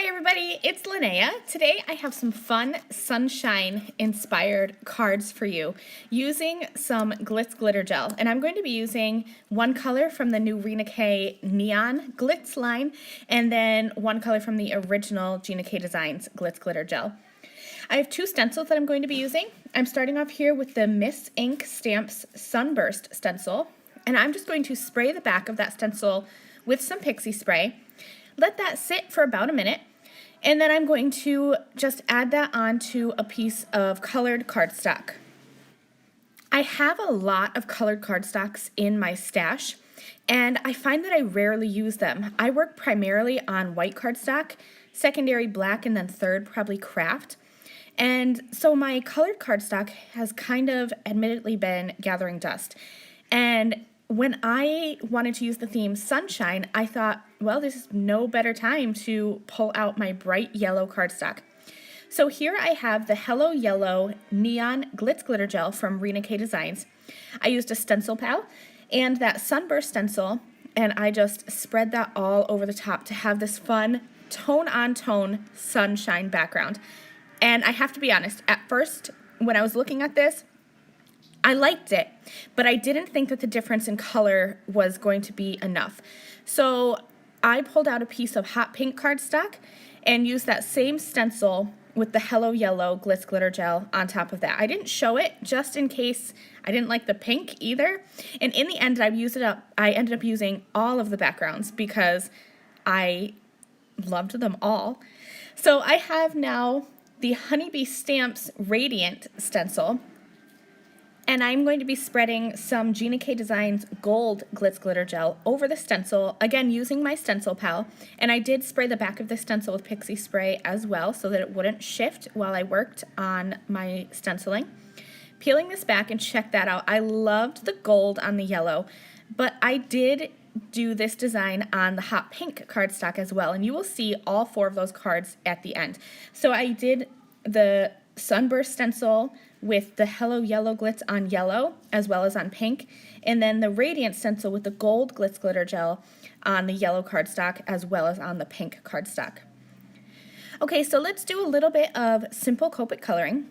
Hi everybody, it's Lynnea. Today I have some fun sunshine inspired cards for you using some Glitz glitter gel. And I'm going to be using one color from the new Rina K Neon Glitz line and then one color from the original Gina K Designs Glitz glitter gel. I have two stencils that I'm going to be using. I'm starting off here with the Miss Ink Stamps Sunburst stencil, and I'm just going to spray the back of that stencil with some pixie spray. Let that sit for about a minute, and then I'm going to just add that onto a piece of colored cardstock. I have a lot of colored cardstocks in my stash, and I find that I rarely use them. I work primarily on white cardstock, secondary black, and then third probably craft. And so my colored cardstock has kind of admittedly been gathering dust. And when I wanted to use the theme sunshine, I thought, well, this is no better time to pull out my bright yellow cardstock. So here I have the Hello Yellow Neon Glitz Glitter Gel from Rina K Designs. I used a stencil pal and that Sunburst stencil, and I just spread that all over the top to have this fun tone-on-tone sunshine background. And I have to be honest, at first, when I was looking at this, I liked it, but I didn't think that the difference in color was going to be enough. So I pulled out a piece of hot pink cardstock and used that same stencil with the Hello Yellow Glitz Glitter Gel on top of that. I didn't show it just in case I didn't like the pink either. And in the end, I ended up using all of the backgrounds because I loved them all. So I have now the Honeybee Stamps Radiant stencil, and I'm going to be spreading some Gina K Designs Gold Glitz Glitter Gel over the stencil, again using my stencil pal, and I did spray the back of the stencil with pixie spray as well so that it wouldn't shift while I worked on my stenciling. Peeling this back, and check that out, I loved the gold on the yellow, but I did do this design on the hot pink cardstock as well, and you will see all four of those cards at the end. So I did the Sunburst stencil with the Hello Yellow Glitz on yellow as well as on pink, and then the Radiant stencil with the gold Glitz Glitter Gel on the yellow cardstock as well as on the pink cardstock. Okay, so let's do a little bit of simple Copic coloring.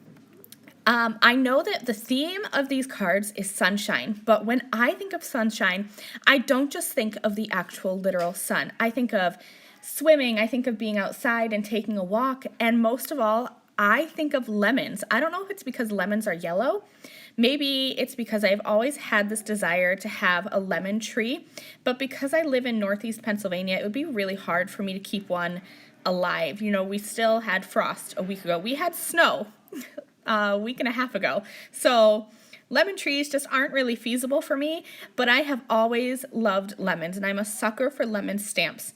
I know that the theme of these cards is sunshine, but when I think of sunshine, I don't just think of the actual literal sun. I think of swimming, I think of being outside and taking a walk, and most of all, I think of lemons. I don't know if it's because lemons are yellow. Maybe it's because I've always had this desire to have a lemon tree, but because I live in Northeast Pennsylvania, it would be really hard for me to keep one alive. You know, we still had frost a week ago. We had snow a week and a half ago. So lemon trees just aren't really feasible for me, but I have always loved lemons, and I'm a sucker for lemon stamps.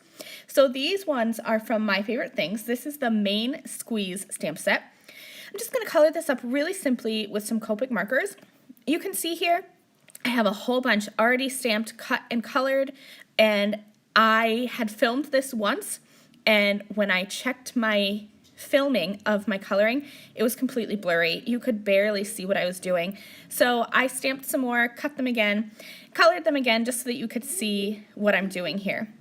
So these ones are from My Favorite Things. This is the Main Squeeze stamp set. I'm just going to color this up really simply with some Copic markers. You can see here I have a whole bunch already stamped, cut, and colored, and I had filmed this once, and when I checked my filming of my coloring, it was completely blurry. You could barely see what I was doing. So I stamped some more, cut them again, colored them again just so that you could see what I'm doing here.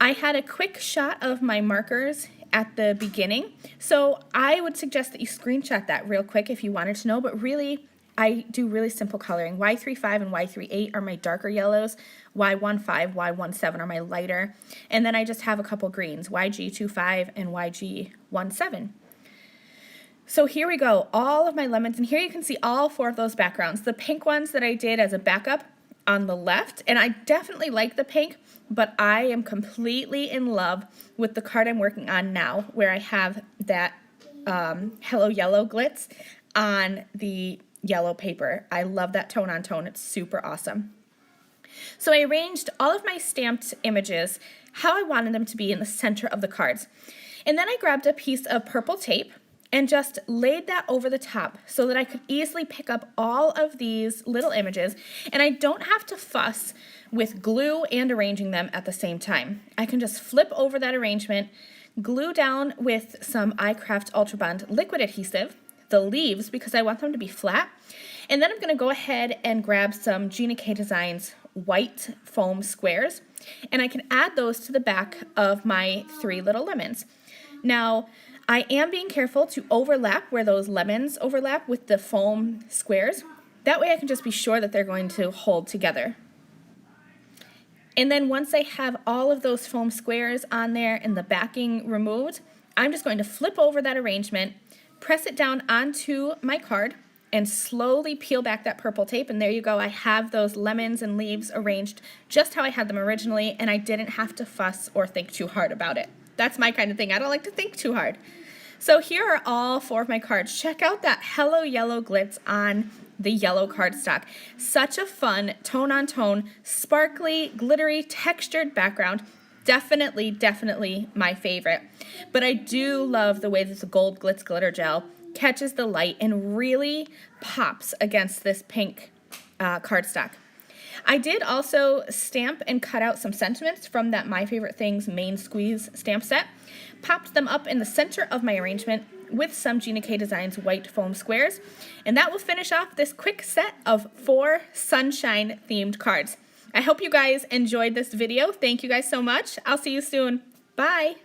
I had a quick shot of my markers at the beginning, so I would suggest that you screenshot that real quick if you wanted to know, but really, I do really simple coloring. Y35 and Y38 are my darker yellows, Y15, Y17 are my lighter, and then I just have a couple greens, YG25 and YG17. So here we go, all of my lemons, and here you can see all four of those backgrounds. The pink ones that I did as a backup on the left, and I definitely like the pink, but I am completely in love with the card I'm working on now, where I have that Hello Yellow Glitz on the yellow paper. I love that tone on tone. It's super awesome. So I arranged all of my stamped images how I wanted them to be in the center of the cards. And then I grabbed a piece of purple tape and just laid that over the top so that I could easily pick up all of these little images, and I don't have to fuss with glue and arranging them at the same time. I can just flip over that arrangement, glue down with some iCraft Ultra Bond liquid adhesive, the leaves because I want them to be flat, and then I'm going to go ahead and grab some Gina K Designs white foam squares, and I can add those to the back of my three little lemons. Now, I am being careful to overlap where those lemons overlap with the foam squares. That way I can just be sure that they're going to hold together. And then once I have all of those foam squares on there and the backing removed, I'm just going to flip over that arrangement, press it down onto my card, and slowly peel back that purple tape, and there you go. I have those lemons and leaves arranged just how I had them originally, and I didn't have to fuss or think too hard about it. That's my kind of thing. I don't like to think too hard. So here are all 4 of my cards. Check out that Hello Yellow Glitz on the yellow cardstock. Such a fun tone-on-tone, sparkly, glittery, textured background. Definitely my favorite. But I do love the way that the gold Glitz glitter gel catches the light and really pops against this pink cardstock. I did also stamp and cut out some sentiments from that My Favorite Things Main Squeeze stamp set. Popped them up in the center of my arrangement with some Gina K Designs white foam squares. And that will finish off this quick set of 4 sunshine themed cards. I hope you guys enjoyed this video. Thank you guys so much. I'll see you soon. Bye.